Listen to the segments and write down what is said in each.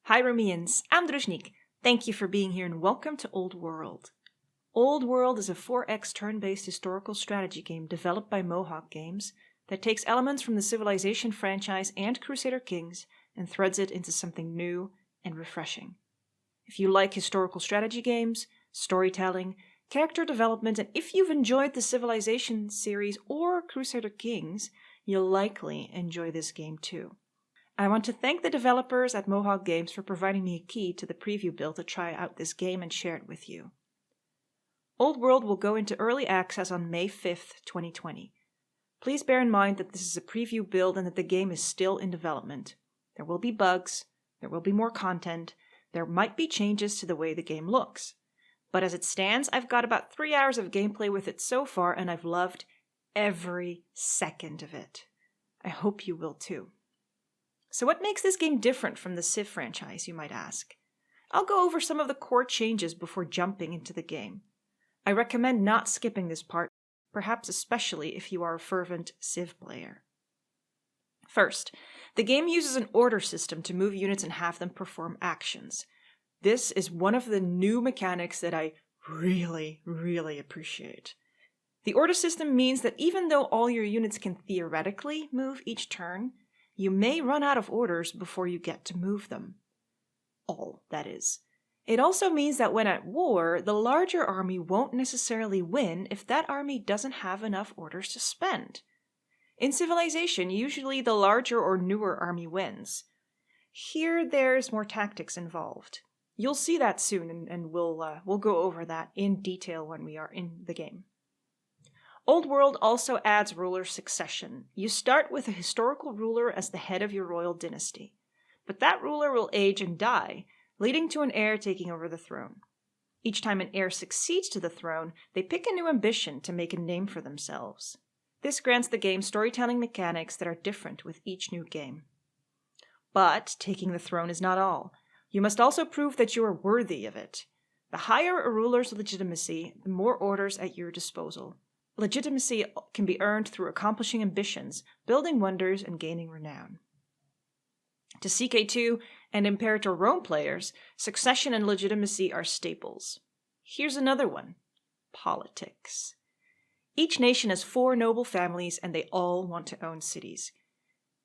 Hi Romians, I'm Druzhnik. Thank you for being here and welcome to Old World. Old World is a 4X turn-based historical strategy game developed by Mohawk Games that takes elements from the Civilization franchise and Crusader Kings and threads it into something new and refreshing. If you like historical strategy games, storytelling, character development, and if you've enjoyed the Civilization series or Crusader Kings, you'll likely enjoy this game too. I want to thank the developers at Mohawk Games for providing me a key to the preview build to try out this game and share it with you. Old World will go into early access on May 5th, 2020. Please bear in mind that this is a preview build and that the game is still in development. There will be bugs, there will be more content, there might be changes to the way the game looks. But as it stands, I've got about 3 hours of gameplay with it so far and I've loved every second of it. I hope you will too. So what makes this game different from the Civ franchise, you might ask? I'll go over some of the core changes before jumping into the game. I recommend not skipping this part, perhaps especially if you are a fervent Civ player. First, the game uses an order system to move units and have them perform actions. This is one of the new mechanics that I really appreciate. The order system means that even though all your units can theoretically move each turn, you may run out of orders before you get to move them. All, that is. It also means that when at war, the larger army won't necessarily win if that army doesn't have enough orders to spend. In Civilization, usually the larger or newer army wins. Here, there's more tactics involved. You'll see that soon, and we'll go over that in detail when we are in the game. Old World also adds ruler succession. You start with a historical ruler as the head of your royal dynasty, but that ruler will age and die, leading to an heir taking over the throne. Each time an heir succeeds to the throne, they pick a new ambition to make a name for themselves. This grants the game storytelling mechanics that are different with each new game. But taking the throne is not all. You must also prove that you are worthy of it. The higher a ruler's legitimacy, the more orders at your disposal. Legitimacy can be earned through accomplishing ambitions, building wonders, and gaining renown. To CK2 and Imperator Rome players, succession and legitimacy are staples. Here's another one: politics. Each nation has 4 noble families and they all want to own cities.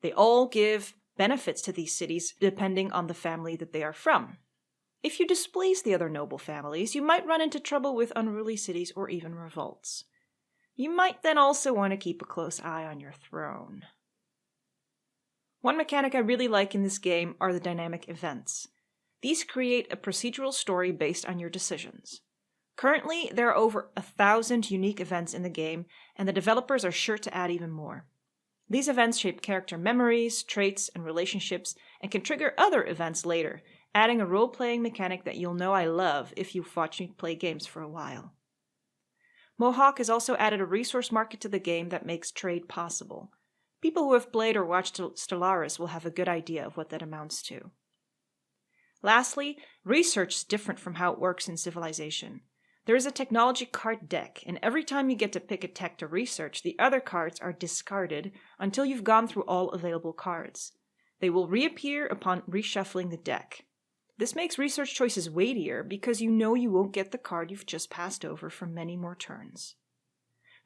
They all give benefits to these cities depending on the family that they are from. If you displease the other noble families, you might run into trouble with unruly cities or even revolts. You might then also want to keep a close eye on your throne. One mechanic I really like in this game are the dynamic events. These create a procedural story based on your decisions. Currently, there are over 1,000 unique events in the game, and the developers are sure to add even more. These events shape character memories, traits, and relationships, and can trigger other events later, adding a role-playing mechanic that you'll know I love if you've watched me play games for a while. Mohawk has also added a resource market to the game that makes trade possible. People who have played or watched Stellaris will have a good idea of what that amounts to. Lastly, research is different from how it works in Civilization. There is a technology card deck, and every time you get to pick a tech to research, the other cards are discarded until you've gone through all available cards. They will reappear upon reshuffling the deck. This makes research choices weightier because you know you won't get the card you've just passed over for many more turns.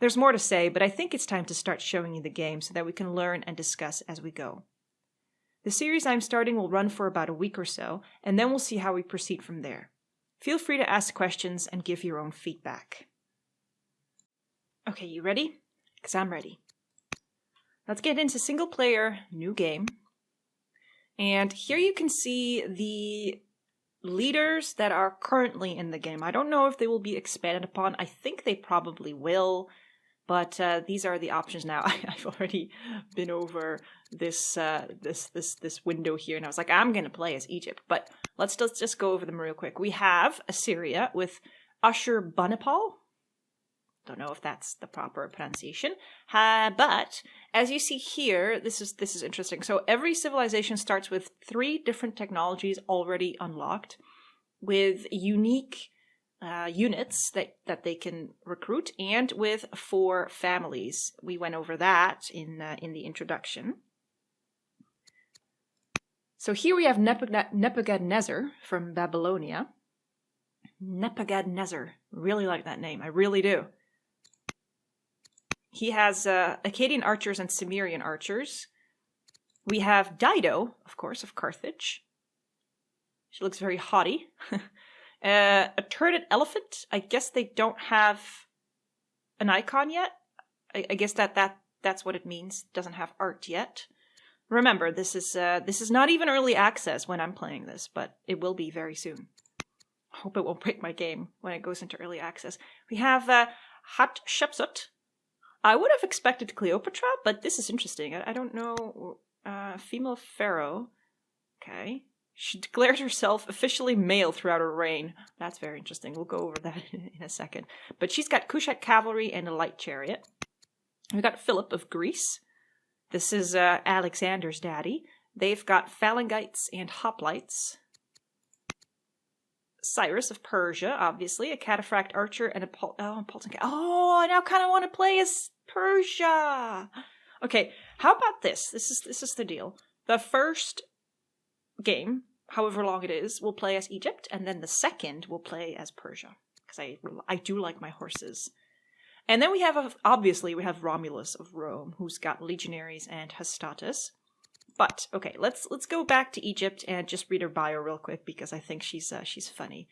There's more to say, but I think it's time to start showing you the game so that we can learn and discuss as we go. The series I'm starting will run for about a week or so, and then we'll see how we proceed from there. Feel free to ask questions and give your own feedback. Okay, you ready? Because I'm ready. Let's get into single player, new game. And here you can see the leaders that are currently in the game. I don't know if they will be expanded upon. I think they probably will, but these are the options now. I've already been over this window here, and I was like, I'm going to play as Egypt. But let's just go over them real quick. We have Assyria with Ashurbanipal. Don't know if that's the proper pronunciation, but as you see here, this is interesting. So every civilization starts with 3 different technologies already unlocked, with unique units that they can recruit, and with 4 families. We went over that in the introduction. So here we have Nebuchadnezzar from Babylonia. Nebuchadnezzar. Really like that name. I really do. He has Akkadian archers and Cimmerian archers. We have Dido, of course, of Carthage. She looks very haughty. A turreted elephant. I guess they don't have an icon yet. I guess that's what it means. Doesn't have art yet. Remember, this is not even early access when I'm playing this, but it will be very soon. I hope it won't break my game when it goes into early access. We have Hatshepsut. I would have expected Cleopatra, but this is interesting. I don't know. Female pharaoh. Okay. She declared herself officially male throughout her reign. That's very interesting. We'll go over that in a second. But she's got Kushite cavalry and a light chariot. We've got Philip of Greece. This is Alexander's daddy. They've got Phalangites and Hoplites. Cyrus of Persia, obviously. A cataphract archer and a I now kind of want to play as Persia. Okay, how about this? This is the deal. The first game, however long it is, we'll play as Egypt, and then the second we'll play as Persia, because I do like my horses. And then we have Romulus of Rome, who's got legionaries and Hestatus. But okay, let's go back to Egypt and just read her bio real quick, because I think she's funny.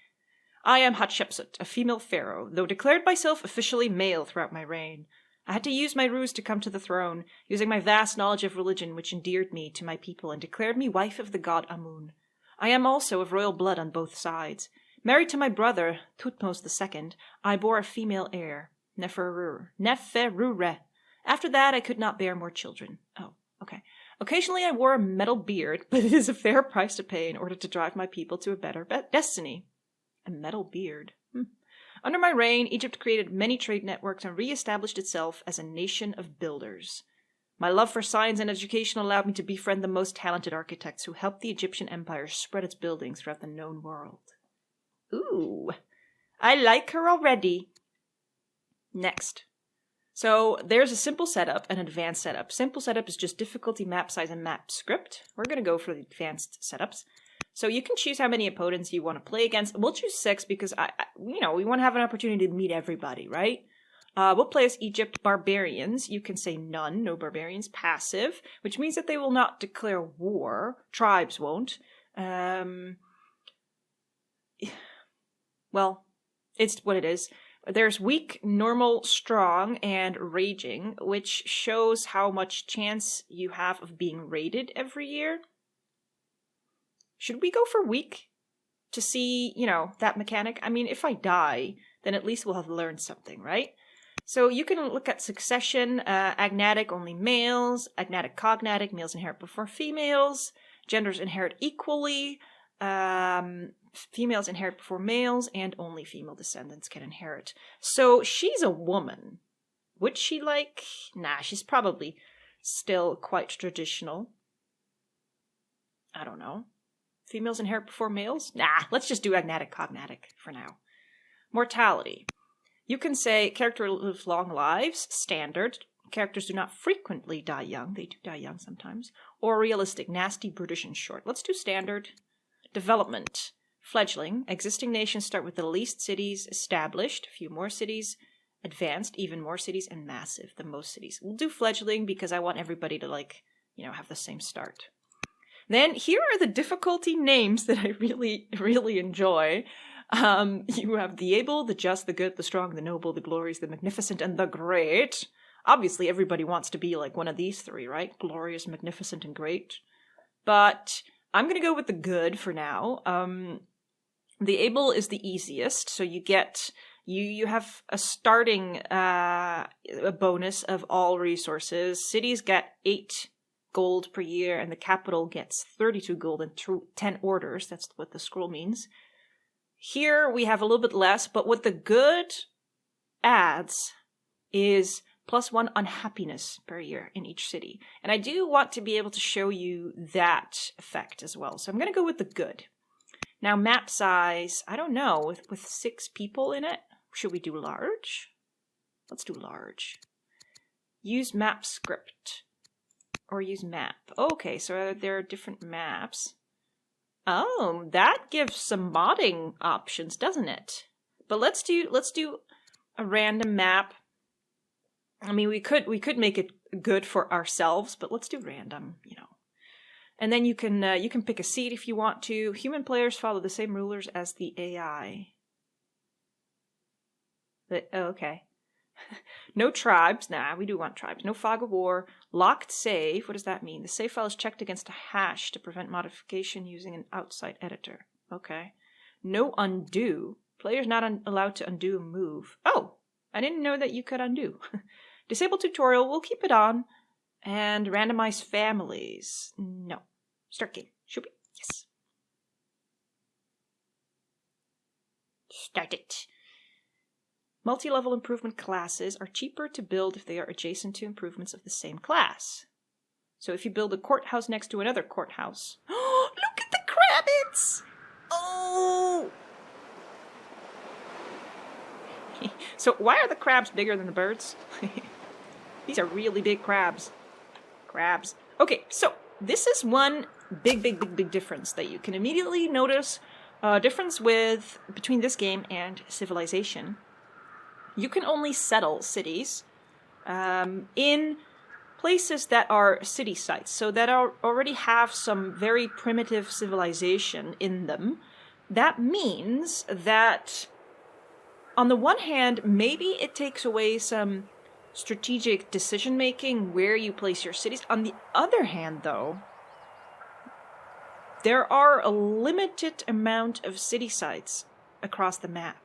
I am Hatshepsut, a female pharaoh, though declared myself officially male throughout my reign. I had to use my ruse to come to the throne, using my vast knowledge of religion which endeared me to my people and declared me wife of the god Amun. I am also of royal blood on both sides. Married to my brother, Thutmose II, I bore a female heir, Neferure. After that, I could not bear more children. Oh, okay. Occasionally I wore a metal beard, but it is a fair price to pay in order to drive my people to a better destiny. A metal beard. Under my reign, Egypt created many trade networks and re-established itself as a nation of builders. My love for science and education allowed me to befriend the most talented architects who helped the Egyptian empire spread its buildings throughout the known world. Ooh, I like her already. Next. So there's a simple setup and an advanced setup. Simple setup is just difficulty, map size, and map script. We're going to go for the advanced setups. So you can choose how many opponents you want to play against. We'll choose 6 because, we want to have an opportunity to meet everybody, right? We'll play as Egypt barbarians. You can say none, no barbarians. Passive, which means that they will not declare war. Tribes won't. Well, it's what it is. There's weak, normal, strong, and raging, which shows how much chance you have of being raided every year. Should we go for weak to see, that mechanic? I mean, if I die, then at least we'll have learned something, right? So you can look at succession, agnatic, only males, agnatic, cognatic, males inherit before females, genders inherit equally, females inherit before males, and only female descendants can inherit. So she's a woman. Would she Nah, she's probably still quite traditional. I don't know. Females inherit before males? Nah, let's just do agnatic, cognatic for now. Mortality. You can say character lives long lives, standard. Characters do not frequently die young. They do die young sometimes. Or realistic, nasty, brutish, and short. Let's do standard. Development. Fledgling. Existing nations start with the least cities. Established. A few more cities. Advanced. Even more cities. And massive. The most cities. We'll do fledgling because I want everybody to have the same start. Then here are the difficulty names that I really, really enjoy. You have the able, the just, the good, the strong, the noble, the glorious, the magnificent, and the great. Obviously, everybody wants to be like one of these 3, right? Glorious, magnificent, and great. But I'm going to go with the good for now. The able is the easiest, so you get... You have a starting a bonus of all resources. Cities get 8 gold per year, and the capital gets 32 gold and 10 orders. That's what the scroll means. Here we have a little bit less, but what the good adds is +1 unhappiness per year in each city. And I do want to be able to show you that effect as well. So I'm going to go with the good. Now map size, I don't know, with 6 people in it, should we do large? Let's do large. Use map script. Or use map. Okay, so there are different maps. Oh, that gives some modding options, doesn't it? But let's do a random map. I mean, we could make it good for ourselves, but let's do random, you know. And then you can pick a seat if you want to. Human players follow the same rulers as the AI. Okay. No tribes. Nah, we do want tribes. No fog of war. Locked save. What does that mean? The save file is checked against a hash to prevent modification using an outside editor. Okay. No undo. Players not allowed to undo a move. Oh, I didn't know that you could undo. Disable tutorial. We'll keep it on. And randomize families. No. Start game. Should we? Yes. Start it. Multi-level improvement classes are cheaper to build if they are adjacent to improvements of the same class. So if you build a courthouse next to another courthouse... Oh, look at the crabbits! Oh! So why are the crabs bigger than the birds? These are really big crabs. Crabs. Okay, so this is one big difference that you can immediately notice. Difference between this game and Civilization. You can only settle cities in places that are city sites, so that already have some very primitive civilization in them. That means that, on the one hand, maybe it takes away some strategic decision-making where you place your cities. On the other hand, though, there are a limited amount of city sites across the map.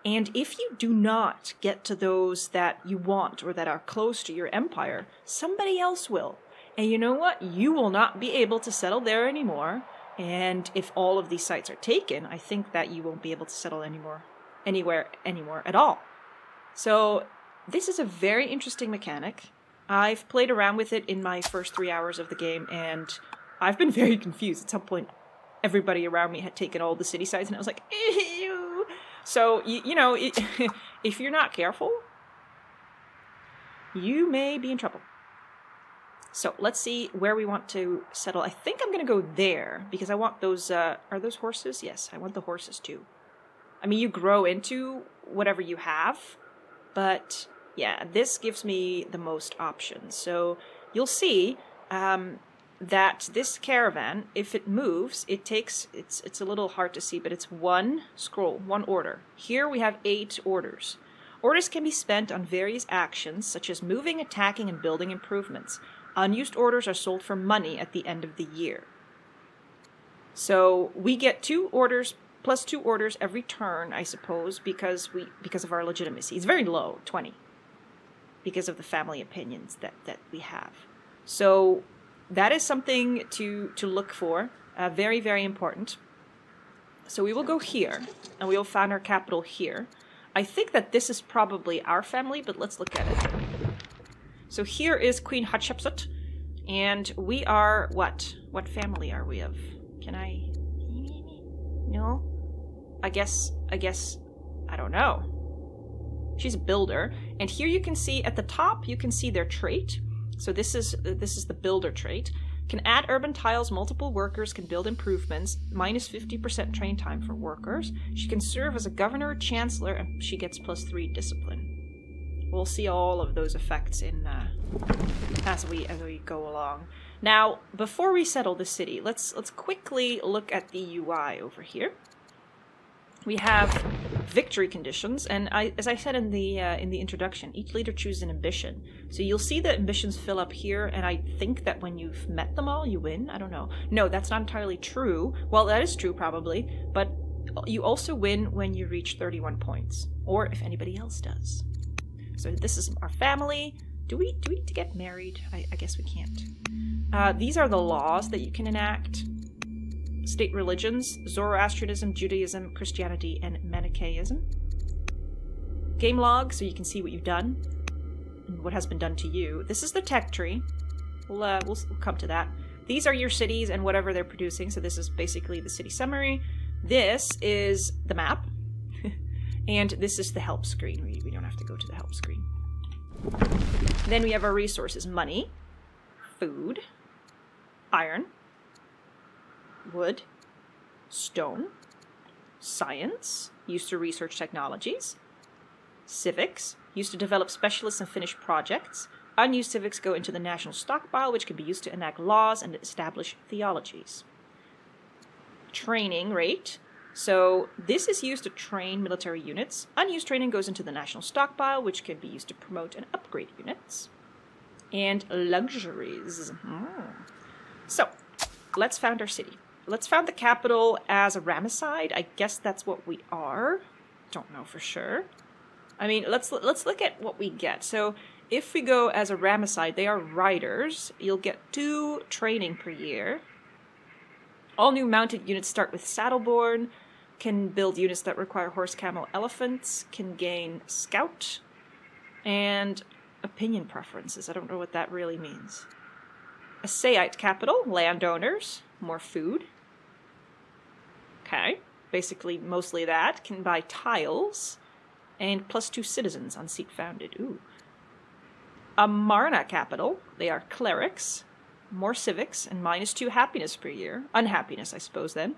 And if you do not get to those that you want or that are close to your empire, somebody else will. And you know what? You will not be able to settle there anymore. And if all of these sites are taken, I think that you won't be able to settle anymore at all. So this is a very interesting mechanic. I've played around with it in my first 3 hours of the game, and I've been very confused. At some point, everybody around me had taken all the city sites, and I was like, ew. So, if you're not careful, you may be in trouble. So, let's see where we want to settle. I think I'm going to go there, because I want those, are those horses? Yes, I want the horses too. I mean, you grow into whatever you have, but yeah, this gives me the most options. So, you'll see, that this caravan, if it moves, it's a little hard to see, but it's one scroll, one order. Here we have 8 orders. Orders can be spent on various actions, such as moving, attacking, and building improvements. Unused orders are sold for money at the end of the year. So we get 2 orders, plus 2 orders every turn, I suppose, because of our legitimacy. It's very low, 20, because of the family opinions that we have. So that is something to look for. Very, very important. So we will go here, and we will find our capital here. I think that this is probably our family, but let's look at it. So here is Queen Hatshepsut, and we are what? What family are we of? Can I? No? I guess, I don't know. She's a builder, and here you can see at the top, you can see their trait. So this is the builder trait. Can add urban tiles, multiple workers can build improvements, minus 50% train time for workers. She can serve as a governor or chancellor, and she gets plus 3 discipline. We'll see all of those effects in as we go along. Now, before we settle the city, let's quickly look at the UI over here. We have victory conditions, and as I said in the introduction, each leader chooses an ambition. So you'll see the ambitions fill up here, and I think that when you've met them all, you win. I don't know. No, that's not entirely true. Well, that is true probably, but you also win when you reach 31 points, or if anybody else does. So this is our family. Do we need to get married? I guess we can't. These are the laws that you can enact. State religions: Zoroastrianism, Judaism, Christianity, and Manichaeism. Game log, so you can see what you've done and what has been done to you. This is the tech tree. We'll come to that. These are your cities and whatever they're producing, so this is basically the city summary. This is the map. And this is the help screen. We don't have to go to the help screen. Then we have our resources: money, food, iron, wood, Stone. Science, used to research technologies. Civics, used to develop specialist and finished projects. Unused civics go into the national stockpile, which can be used to enact laws and establish theologies. Training rate. So this is used to train military units. Unused training goes into the national stockpile, which can be used to promote and upgrade units. And luxuries. So, let's found our city. Let's found the capital as a Ramesside. I guess that's what we are. Don't know for sure. I mean, let's look at what we get. So, if we go as a Ramesside, they are riders. You'll get 2 training per year. All new mounted units start with Saddleborn. Can build units that require horse, camel, elephants. Can gain scout. And opinion preferences. I don't know what that really means. A Sayite capital, landowners, more food. Okay, basically mostly that. Can buy tiles, and +2 citizens on seat founded. Ooh. A Marna capital, they are clerics, more civics, and -2 happiness per year. Unhappiness, I suppose, then.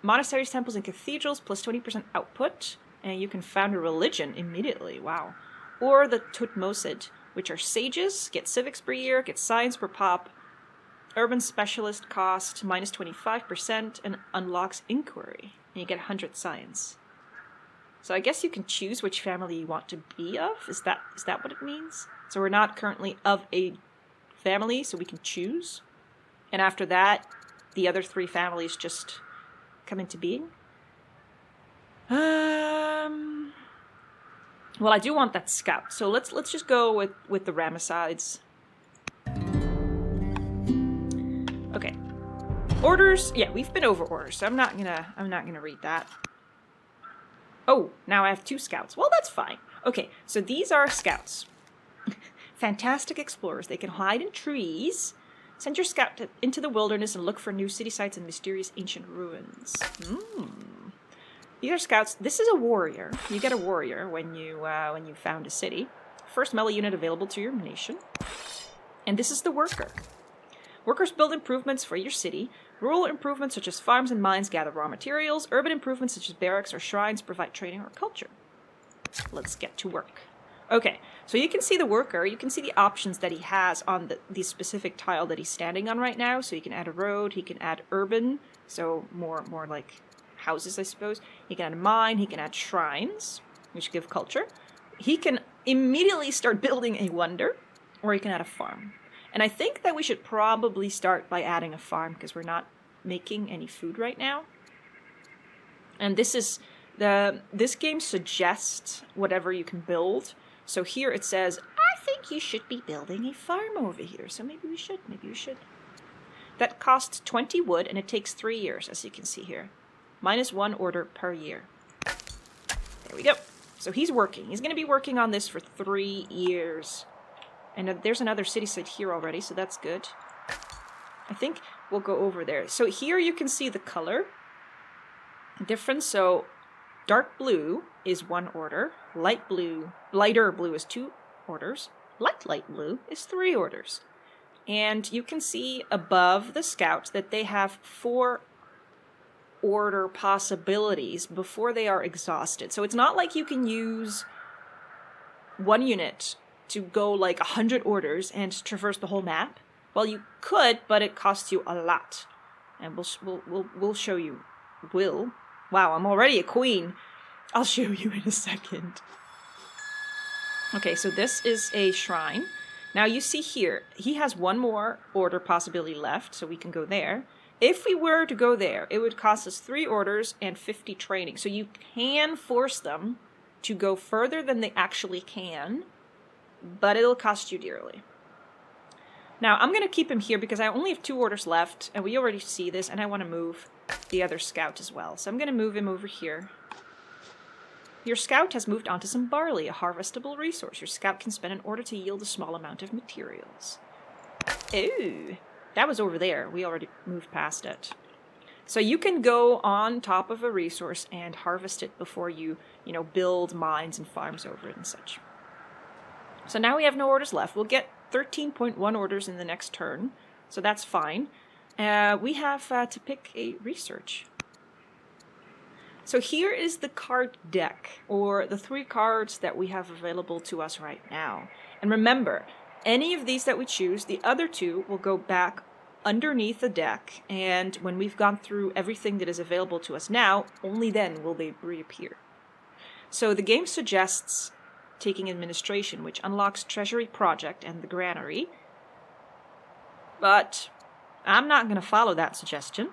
Monasteries, temples, and cathedrals, +20% output, and you can found a religion immediately. Wow. Or the Tutmosid, which are sages, get civics per year, get science per pop, urban specialist cost -25%, and unlocks inquiry, and you get 100 science. So I guess you can choose which family you want to be of. Is that what it means? So we're not currently of a family, so we can choose. And after that, the other 3 families just come into being. Well, I do want that scout, so let's just go with the Ramessides. Okay. Orders. Yeah, we've been over orders, so I'm not gonna read that. Oh, now I have 2 scouts. Well, that's fine. Okay, so these are scouts. Fantastic explorers. They can hide in trees. Send your scout into the wilderness and look for new city sites and mysterious ancient ruins. These are scouts. This is a warrior. You get a warrior when you found a city. First melee unit available to your nation. And this is the worker. Workers build improvements for your city. Rural improvements such as farms and mines gather raw materials. Urban improvements such as barracks or shrines provide training or culture. Let's get to work. Okay, so you can see the worker. You can see the options that he has on the specific tile that he's standing on right now. So he can add a road. He can add urban. So more like houses, I suppose. He can add a mine. He can add shrines, which give culture. He can immediately start building a wonder, or he can add a farm. And I think that we should probably start by adding a farm because we're not making any food right now. And this game suggests whatever you can build. So here it says, I think you should be building a farm over here. So maybe we should. That costs 20 wood and it takes 3 years, as you can see here. -1 order per year. There we go. So he's working. He's going to be working on this for 3 years. And there's another city site here already, so that's good. I think we'll go over there. So here you can see the color difference. So dark blue is 1 order. Lighter blue is 2 orders. Light blue is 3 orders. And you can see above the scouts that they have 4 order possibilities before they are exhausted. So it's not like you can use 1 unit to go like 100 orders and traverse the whole map. Well, you could, but it costs you a lot. And we'll show you. Wow, I'm already a queen. I'll show you in a second. Okay, so this is a shrine. Now you see here, he has 1 more order possibility left, so we can go there. If we were to go there, it would cost us 3 orders and 50 training. So you can force them to go further than they actually can, but it'll cost you dearly. Now, I'm going to keep him here because I only have 2 orders left, and we already see this, and I want to move the other scout as well. So I'm going to move him over here. Your scout has moved on to some barley, a harvestable resource. Your scout can spend an order to yield a small amount of materials. Ooh, that was over there. We already moved past it. So you can go on top of a resource and harvest it before you build mines and farms over it and such. So now we have no orders left. We'll get 13.1 orders in the next turn, so that's fine. we have to pick a research. So here is the card deck, or the 3 cards that we have available to us right now. And remember, any of these that we choose, the other 2 will go back underneath the deck, and when we've gone through everything that is available to us now, only then will they reappear. So the game suggests taking administration, which unlocks Treasury Project and the Granary, but I'm not going to follow that suggestion.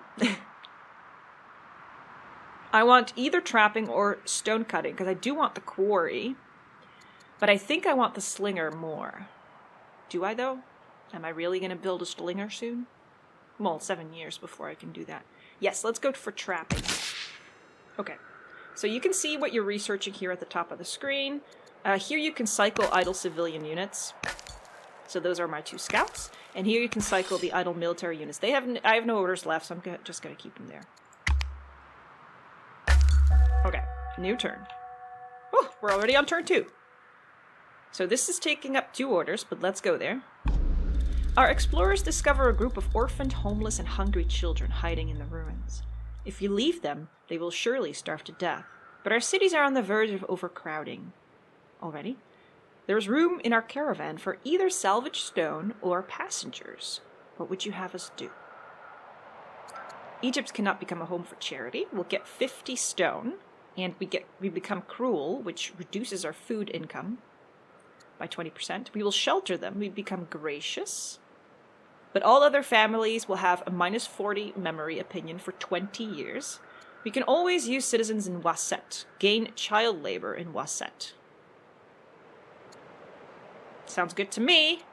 I want either trapping or stone cutting, because I do want the quarry, but I think I want the slinger more. Do I, though? Am I really going to build a slinger soon? Well, 7 years before I can do that. Yes, let's go for trapping. Okay, so you can see what you're researching here at the top of the screen. Here you can cycle idle civilian units. So those are my 2 scouts. And here you can cycle the idle military units. I have no orders left, so I'm just going to keep them there. Okay, new turn. Oh, we're already on turn 2. So this is taking up 2 orders, but let's go there. Our explorers discover a group of orphaned, homeless, and hungry children hiding in the ruins. If you leave them, they will surely starve to death. But our cities are on the verge of overcrowding. Already? There is room in our caravan for either salvaged stone or passengers. What would you have us do? Egypt cannot become a home for charity. We'll get 50 stone, and we become cruel, which reduces our food income by 20%. We will shelter them. We become gracious. But all other families will have a -40 memory opinion for 20 years. We can always use citizens in Wasset. Gain child labor in Wasset. Sounds good to me.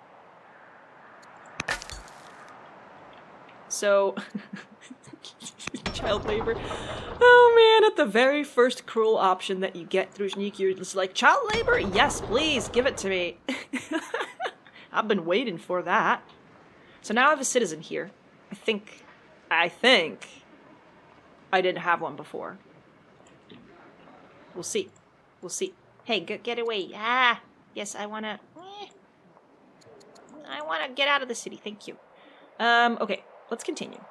So, child labor. Oh man, at the very first cruel option that you get, Druzhnik, you're just like, child labor? Yes, please, give it to me. I've been waiting for that. So now I have a citizen here. I think I didn't have one before. We'll see. We'll see. Hey, get away. Ah, yes, I wanna get out of the city, thank you. Okay, let's continue.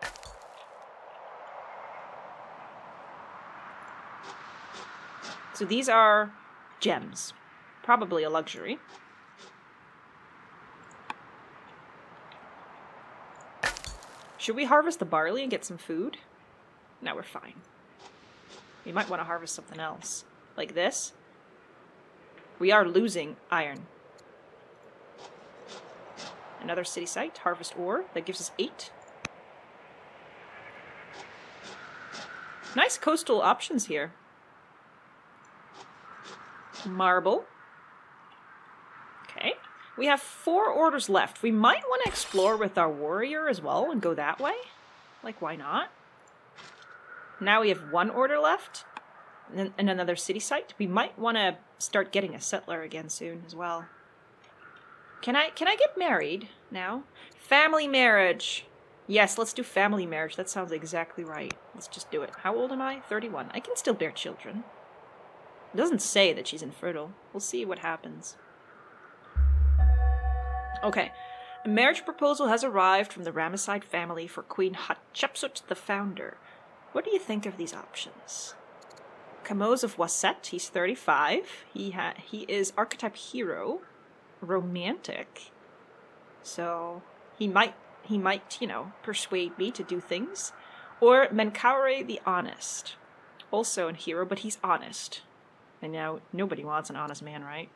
So these are gems. Probably a luxury. Should we harvest the barley and get some food? No, we're fine. We might want to harvest something else. Like this. We are losing iron. Another city site. Harvest ore. That gives us 8. Nice coastal options here. Marble. Okay. We have 4 orders left. We might want to explore with our warrior as well and go that way. Like, why not? Now we have 1 order left. And another city site. We might want to start getting a settler again soon as well. Can I get married now? Family marriage. Yes, let's do family marriage. That sounds exactly right. Let's just do it. How old am I? 31. I can still bear children. It doesn't say that she's infertile. We'll see what happens. Okay. A marriage proposal has arrived from the Ramesside family for Queen Hatshepsut the Founder. What do you think of these options? Kamoz of Wasset, he's 35. He is archetype hero, romantic. So he might, persuade me to do things. Or Menkaure the Honest, also a hero, but he's honest. And now nobody wants an honest man, right?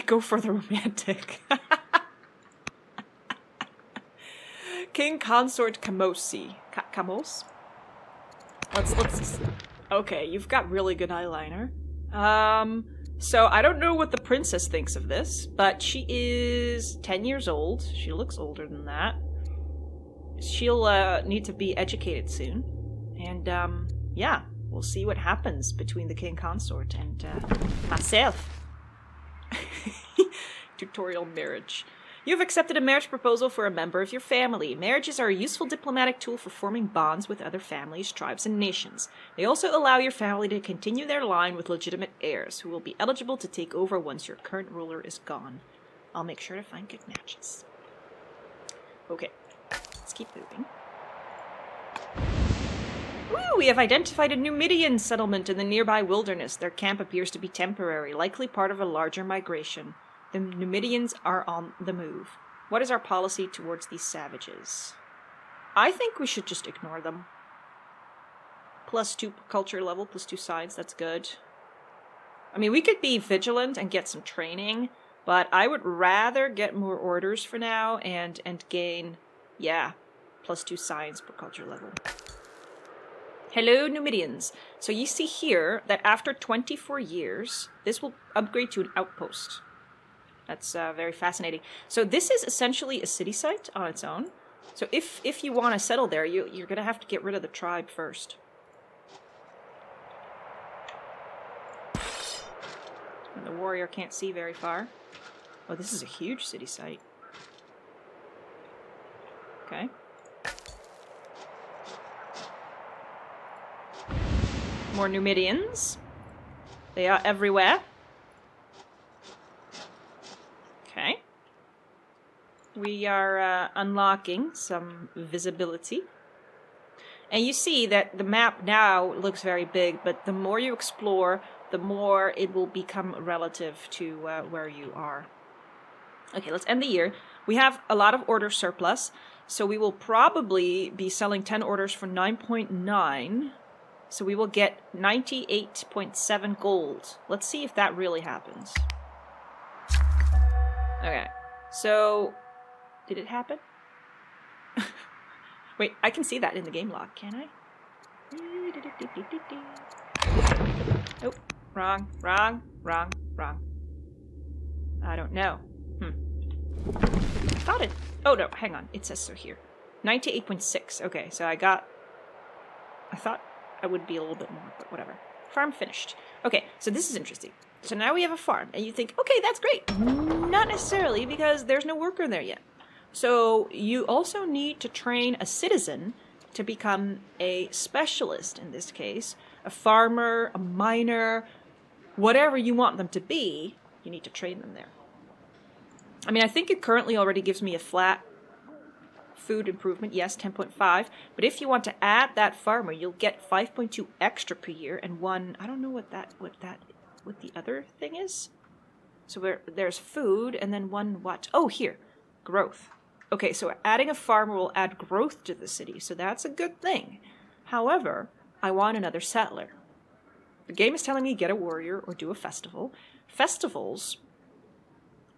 Go for the romantic. King Consort Kamosi. Kamos? Let's. Okay, you've got really good eyeliner. So I don't know what the princess thinks of this, but she is 10 years old. She looks older than that. She'll need to be educated soon. And, yeah, we'll see what happens between the king consort and myself. Tutorial marriage. You have accepted a marriage proposal for a member of your family. Marriages are a useful diplomatic tool for forming bonds with other families, tribes, and nations. They also allow your family to continue their line with legitimate heirs, who will be eligible to take over once your current ruler is gone. I'll make sure to find good matches. Okay, let's keep moving. Woo! We have identified a Numidian settlement in the nearby wilderness. Their camp appears to be temporary, likely part of a larger migration. The Numidians are on the move. What is our policy towards these savages? I think we should just ignore them. +2 culture level, +2 science, that's good. I mean, we could be vigilant and get some training, but I would rather get more orders for now and gain, yeah, +2 science per culture level. Hello, Numidians. So you see here that after 24 years, this will upgrade to an outpost. That's very fascinating. So this is essentially a city site on its own. So if you want to settle there, you're going to have to get rid of the tribe first. And the warrior can't see very far. Oh, this is a huge city site. Okay. More Numidians. They are everywhere. Okay. We are unlocking some visibility. And you see that the map now looks very big, but the more you explore, the more it will become relative to where you are. Okay, let's end the year. We have a lot of order surplus, so we will probably be selling 10 orders for 9.9. So we will get 98.7 gold. Let's see if that really happens. Okay, so did it happen? Wait, I can see that in the game log, can I? Oh, wrong. I don't know. I thought it... Oh, no, hang on. It says so here. 98.6. Okay, so I thought I would be a little bit more, but whatever. Farm finished. Okay, so this is interesting. So now we have a farm, and you think, okay, that's great. Not necessarily, because there's no worker there yet. So you also need to train a citizen to become a specialist, in this case. A farmer, a miner, whatever you want them to be, you need to train them there. I mean, I think it currently already gives me a flat food improvement, yes, 10.5. But if you want to add that farmer, you'll get 5.2 extra per year and one. I don't know what the other thing is. So there's food and then one what? Oh, here, growth. Okay, so adding a farmer will add growth to the city, so that's a good thing. However, I want another settler. The game is telling me get a warrior or do a festival. Festivals,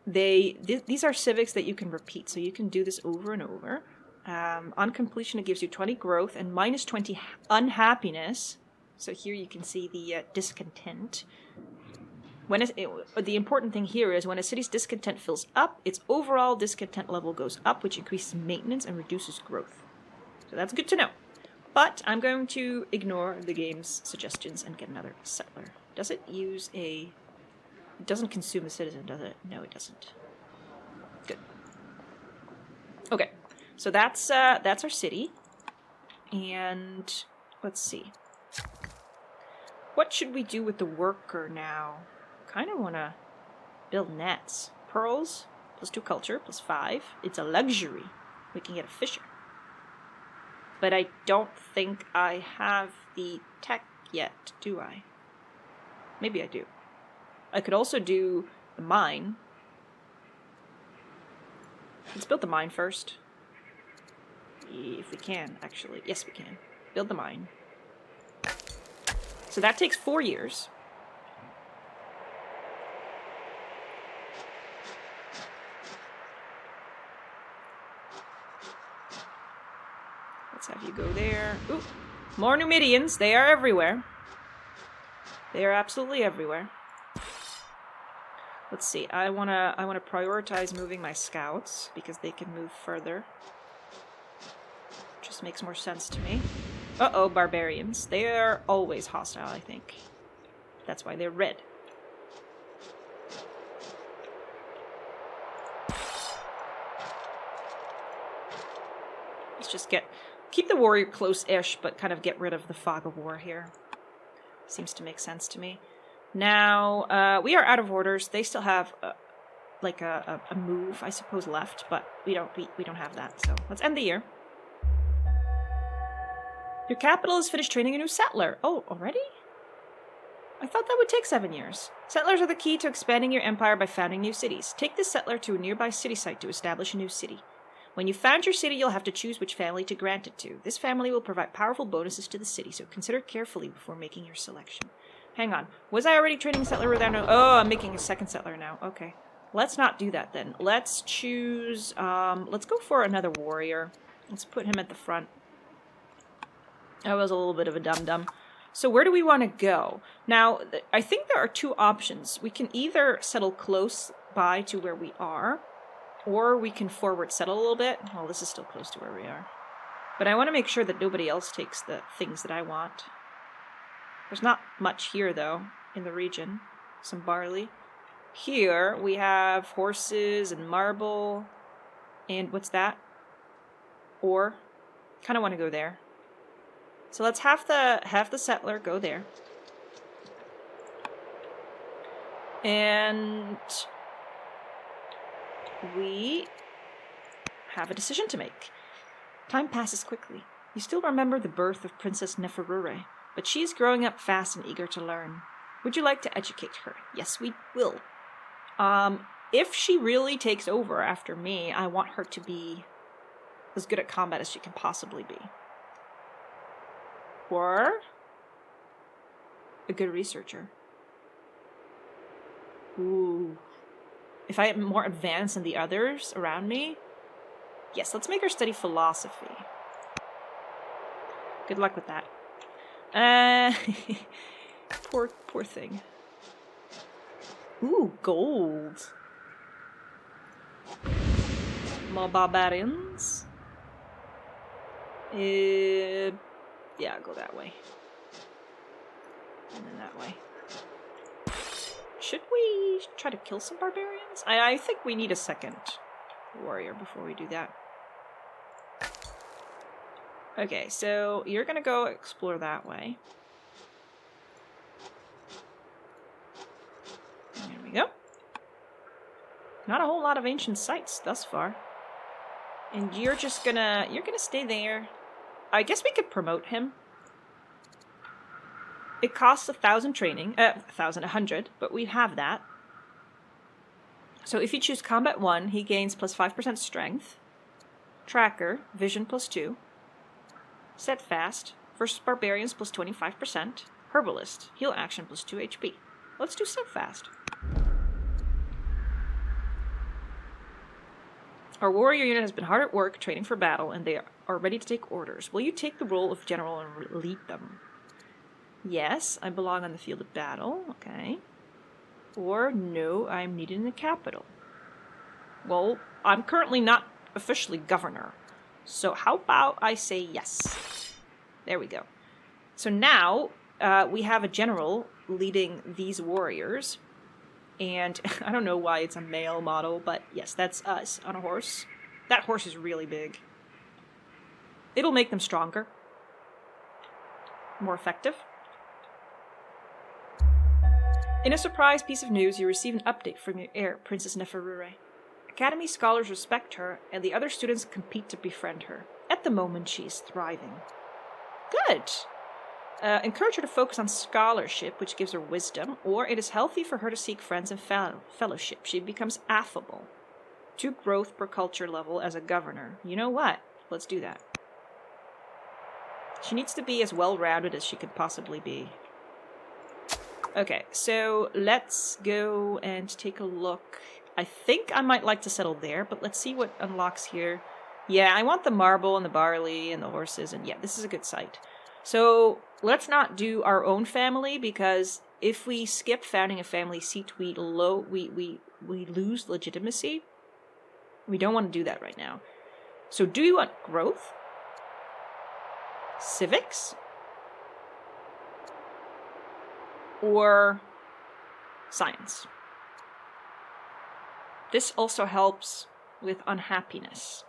these are civics that you can repeat, so you can do this over and over. On completion, it gives you 20 growth and minus 20 unhappiness. So here you can see the discontent. The important thing here is when a city's discontent fills up, its overall discontent level goes up, which increases maintenance and reduces growth. So that's good to know. But I'm going to ignore the game's suggestions and get another settler. Does it use a... It doesn't consume a citizen, does it? No, it doesn't. Good. Okay, so that's our city. And let's see. What should we do with the worker now? Kind of want to build nets. Pearls, +2 culture, +5. It's a luxury. We can get a fisher. But I don't think I have the tech yet, do I? Maybe I do. I could also do the mine. Let's build the mine first. If we can, actually. Yes, we can. Build the mine. So that takes 4 years. Let's have you go there. Ooh, more Numidians. They are everywhere. They are absolutely everywhere. Let's see. I wanna prioritize moving my scouts because they can move further. Just makes more sense to me. Uh-oh, barbarians. They are always hostile, I think. That's why they're red. Let's just keep the warrior close-ish, but kind of get rid of the fog of war here. Seems to make sense to me. Now, we are out of orders. They still have a move, I suppose, left, but we don't have that. So let's end the year. Your capital has finished training a new settler. Oh, already? I thought that would take 7 years. Settlers are the key to expanding your empire by founding new cities. Take this settler to a nearby city site to establish a new city. When you found your city, you'll have to choose which family to grant it to. This family will provide powerful bonuses to the city, so consider carefully before making your selection. Hang on. Was I already training a settler without no... Oh, I'm making a second settler now. Okay. Let's not do that then. Let's choose... let's go for another warrior. Let's put him at the front. That was a little bit of a dum-dum. So where do we want to go? Now, I think there are two options. We can either settle close by to where we are, or we can forward settle a little bit. Well, this is still close to where we are. But I want to make sure that nobody else takes the things that I want. There's not much here, though, in the region. Some barley. Here, we have horses and marble. And what's that? Ore. Kind of want to go there. So let's have the settler go there. And we have a decision to make. Time passes quickly. You still remember the birth of Princess Neferure, but she is growing up fast and eager to learn. Would you like to educate her? Yes, we will. If she really takes over after me, I want her to be as good at combat as she can possibly be. Or a good researcher. Ooh. If I am more advanced than the others around me, yes, let's make her study philosophy. Good luck with that. Poor thing. Ooh, gold. More barbarians. Yeah, I'll go that way. And then that way. Should we try to kill some barbarians? I think we need a second warrior before we do that. Okay, so you're gonna go explore that way. There we go. Not a whole lot of ancient sites thus far. And you're gonna stay there. I guess we could promote him. It costs 1,000 training, 1,100, but we have that. So if you choose Combat 1, he gains plus 5% strength. Tracker, Vision plus 2. Set Fast, versus Barbarians plus 25%. Herbalist, Heal Action plus 2 HP. Let's do Set Fast. Our warrior unit has been hard at work training for battle, and they are ready to take orders. Will you take the role of general and lead them? Yes, I belong on the field of battle. Okay. Or no, I'm needed in the capital. Well, I'm currently not officially governor. So how about I say yes? There we go. So now we have a general leading these warriors. And I don't know why it's a male model, but yes, that's us on a horse. That horse is really big. It'll make them stronger. More effective. In a surprise piece of news, you receive an update from your heir, Princess Neferure. Academy scholars respect her, and the other students compete to befriend her. At the moment, she is thriving. Good! Encourage her to focus on scholarship, which gives her wisdom, or it is healthy for her to seek friends and fellowship. She becomes affable. 2 growth per culture level as a governor. You know what? Let's do that. She needs to be as well-rounded as she could possibly be. Okay, so let's go and take a look. I think I might like to settle there, but let's see what unlocks here. Yeah, I want the marble and the barley and the horses, and yeah, this is a good site. So let's not do our own family, because if we skip founding a family seat, we lose legitimacy. We don't want to do that right now. So do you want growth? Civics? Or science? This also helps with unhappiness.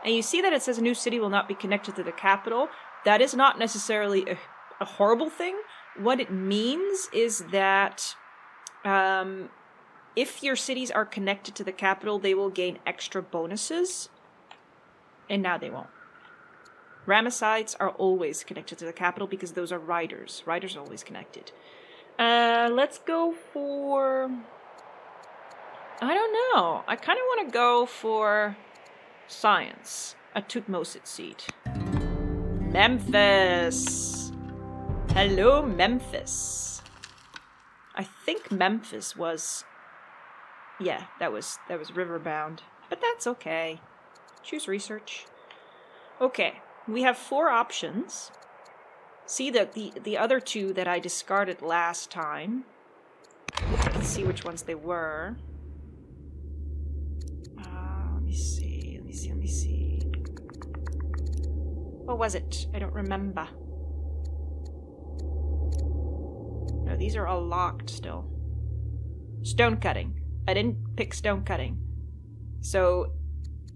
And you see that it says a new city will not be connected to the capital. That is not necessarily a horrible thing. What it means is that if your cities are connected to the capital, they will gain extra bonuses. And now they won't. Ramessides are always connected to the capital because those are riders. Riders are always connected. Let's go for... I don't know. I kind of want to go for science. A Tutmosis seat. Memphis. Hello, Memphis. I think Memphis was... Yeah, that was Riverbound. But that's okay. Choose research. Okay, we have 4 options. See the other 2 that I discarded last time. Let's see which ones they were. Let me see. What was it? I don't remember. No, these are all locked still. Stone cutting. I didn't pick stone cutting. So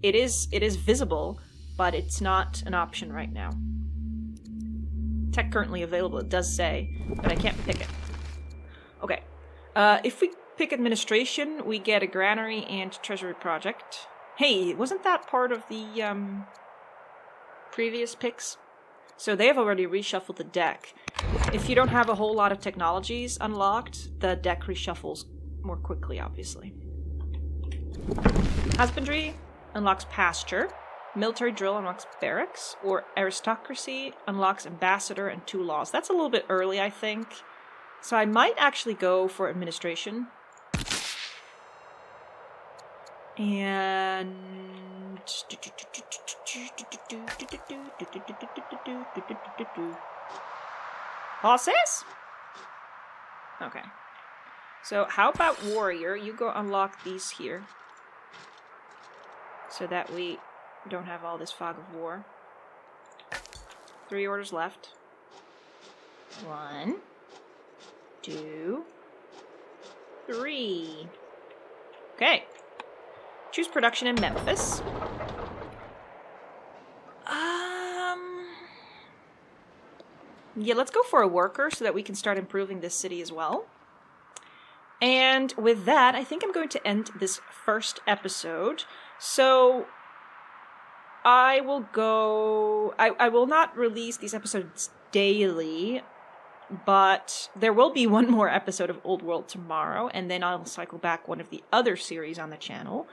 it is visible, but it's not an option right now. Tech currently available, it does say, but I can't pick it. Okay. If we pick administration, we get a granary and treasury project. Hey, wasn't that part of the previous picks? So they have already reshuffled the deck. If you don't have a whole lot of technologies unlocked, the deck reshuffles more quickly, obviously. Husbandry unlocks pasture. Military drill unlocks barracks. Or aristocracy unlocks ambassador and 2 laws. That's a little bit early, I think. So I might actually go for administration. And... Horses? Okay. So how about warrior? You go unlock these here. So that we don't have all this fog of war. 3 orders left. 1, 2, 3. Okay. Choose production in Memphis. Yeah, let's go for a worker so that we can start improving this city as well. And with that, I think I'm going to end this first episode. So I will go... I will not release these episodes daily, but there will be one more episode of Old World tomorrow, and then I'll cycle back one of the other series on the channel.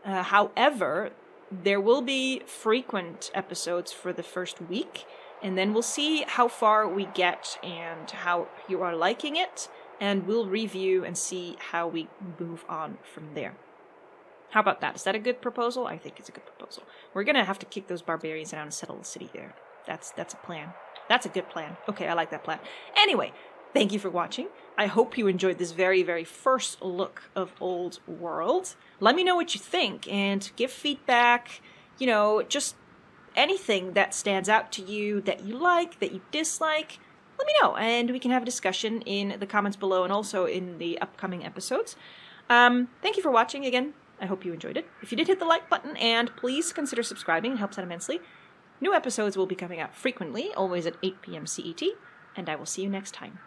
However, there will be frequent episodes for the first week, and then we'll see how far we get and how you are liking it, and we'll review and see how we move on from there. How about that? Is that a good proposal? I think it's a good proposal. We're going to have to kick those barbarians out and settle the city there. That's a plan. That's a good plan. Okay, I like that plan. Anyway, thank you for watching. I hope you enjoyed this very, very first look of Old World. Let me know what you think and give feedback, just anything that stands out to you, that you like, that you dislike. Let me know, and we can have a discussion in the comments below and also in the upcoming episodes. Thank you for watching again. I hope you enjoyed it. If you did, hit the like button, and please consider subscribing. It helps out immensely. New episodes will be coming out frequently, always at 8 p.m. CET, and I will see you next time.